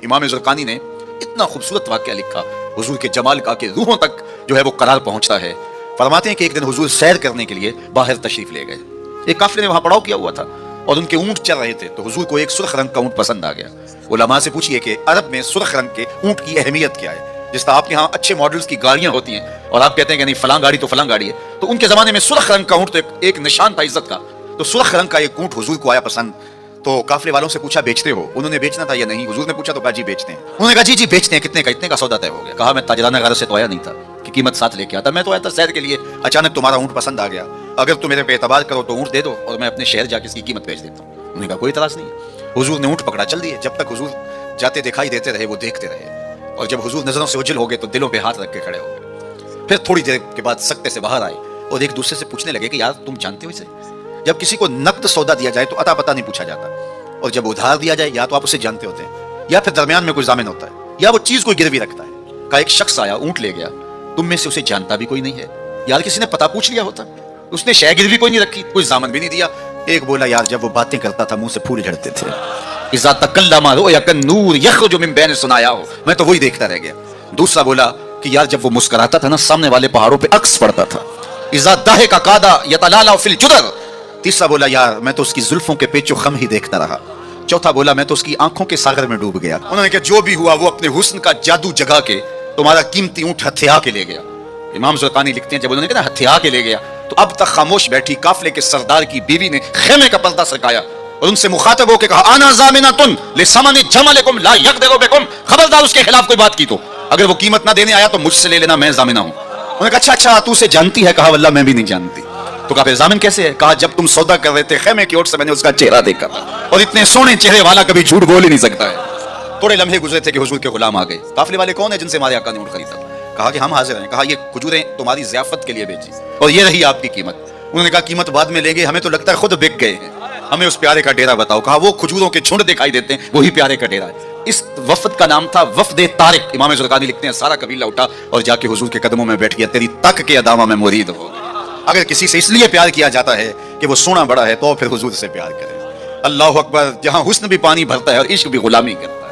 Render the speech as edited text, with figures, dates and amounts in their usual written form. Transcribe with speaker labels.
Speaker 1: इमाम ज़रक़ानी ने इतना खूबसूरत वाक़या लिखा हुजूर के जमाल का कि रूहों तक जो है वो करार पहुंचता है। फरमाते हैं कि एक दिन हुजूर सैर करने के लिए बाहर तशरीफ ले गए। एक काफिले ने वहां पड़ाव किया हुआ था और उनके ऊंट चल रहे थे, तो हुजूर को एक सुर्ख रंग का ऊंट पसंद आ गया। उलमा से पूछिए कि अरब में सुर्ख रंग के ऊंट की अहमियत क्या है। जिस तरह आपके यहाँ अच्छे मॉडल्स की गाड़ियां होती हैं और आप कहते हैं कि नहीं फलां गाड़ी तो फलां गाड़ी है, तो उनके जमाने में सुर्ख रंग का ऊंट तो एक निशान था इज्जत का। तो सुर्ख रंग का एक ऊंट हुजूर को आया पसंद। तो काफिले वालों से पूछा बेचते हो? उन्होंने बेचना था या नहीं? हुजूर ने पूछा तो कहा जी बेचते हैं। उन्होंने कहा जी जी बेचते हैं, कितने का? इतने का सौदा तय हो गया। कहा मैं ताजराना गारज से तो आया नहीं था कि कीमत साथ लेके आता, मैं तो आया था सैर के लिए, अचानक तुम्हारा ऊंट पसंद आ गया। अगर तुम मेरे पे एतबार करो तो ऊंट दे दो और मैं अपने शहर जाके इसकी कीमत बेच देता हूँ। उन्होंने कहा कोई इतराज नहीं। हुजूर ने ऊंट पकड़ा, चल दिए। जब तक हुजूर जाते दिखाई देते रहे वो देखते रहे, और जब हुजूर नजरों से ओझल हो गए तो दिलों पे हाथ रख के खड़े हो गए। फिर थोड़ी देर के बाद सकते से बाहर आए और एक दूसरे से पूछने लगे कि यार तुम जानते हो इसे? जब किसी को नकद सौदा दिया जाए तो अता पता नहीं पूछा जाता, और जब उधार दिया जाए या तो आप उसे जानते होते हैं या फिर दरमियान में कोई जामिन होता है या वो चीज कोई गिरवी रखता है। का एक शख्स आया, ऊंट ले गया, तुम में से उसे जानता भी कोई नहीं है। यार किसी ने पता पूछ लिया होता, उसने शय गिरवी कोई नहीं रखी, कोई जामिन भी नहीं दिया। एक बोला यार जब वो बातें करता था मुंह से फूल झड़ते थे, इज़ा तकल्लमा रुयकन नूर यखरुजु मिन बैन सुनाया हो, मैं तो वही देखता रह गया। दूसरा बोला कि यार जब वो मुस्कुराता था ना सामने वाले पहाड़ों पे अक्स पड़ता था, इज़ा दाहिका कादा यतलाला फिल जुदर। तीसरा बोला यार मैं तो उसकी जुल्फों के पेचो खम ही देखता रहा। चौथा बोला मैं तो उसकी आंखों के सागर में डूब गया। उन्होंने कहा जो भी हुआ वो अपने हुस्न का जादू जगा के तुम्हारा कीमती ऊंट हथिया के ले गया। इमाम ज़रक़ानी लिखते हैं जब उन्होंने कहा हथिया के ले गया तो अब तक खामोश बैठी काफिले के सरदार की बीवी ने खेमे का पर्दा सरकाया और उनसे मुखातब होकर कहा आना ज़ामिनतुन लिसमन जमलिकुम ला यक़दिरु बिकुम, खबरदार उसके खिलाफ कोई बात की तो अगर वो कीमत ना देने आया तो मुझसे ले लेना, मैं ज़ामिना हूं। उन्होंने कहा अच्छा तू उसे जानती है? कहा वल्लाह मैं भी नहीं जानती। तो कहा फिर जामिन कैसे है? कहा जब तुम सौदा कर रहे थे खेमे की ओर से मैंने उसका चेहरा देखा था, और इतने सोने चेहरे वाला कभी झूठ बोल ही नहीं सकता है। थोड़े लम्हे गुजरे थे कि हुजूर के गुलाम आ गए। काफिले वाले कौन है जिनसे हमारे आका ने ऊंट खरीदा? कहा कि हम हाजिर हैं। कहा ये खजूरें तुम्हारी ज़ियाफत के लिए बेची और ये रही आपकी कीमत। उन्होंने कहा कीमत बाद में लेंगे, हमें तो लगता है खुद बिक गए हैं, हमें उस प्यारे का डेरा बताओ। कहा वो खजूरों के झुंड दिखाई देते हैं वही प्यारे का डेरा है। इस वफद का नाम था वफद तारिक। इमाम ज़रक़ानी लिखते हैं सारा कबीला उठा और जाके हुजूर के कदमों में बैठ गया, तेरी तक के अदामा में मुरीद हो गया। अगर किसी से इसलिए प्यार किया जाता है कि वो सोना बड़ा है तो फिर हुजूर से प्यार करें। अल्लाह अकबर। जहां हुस्न भी पानी भरता है और इश्क भी गुलामी करता है।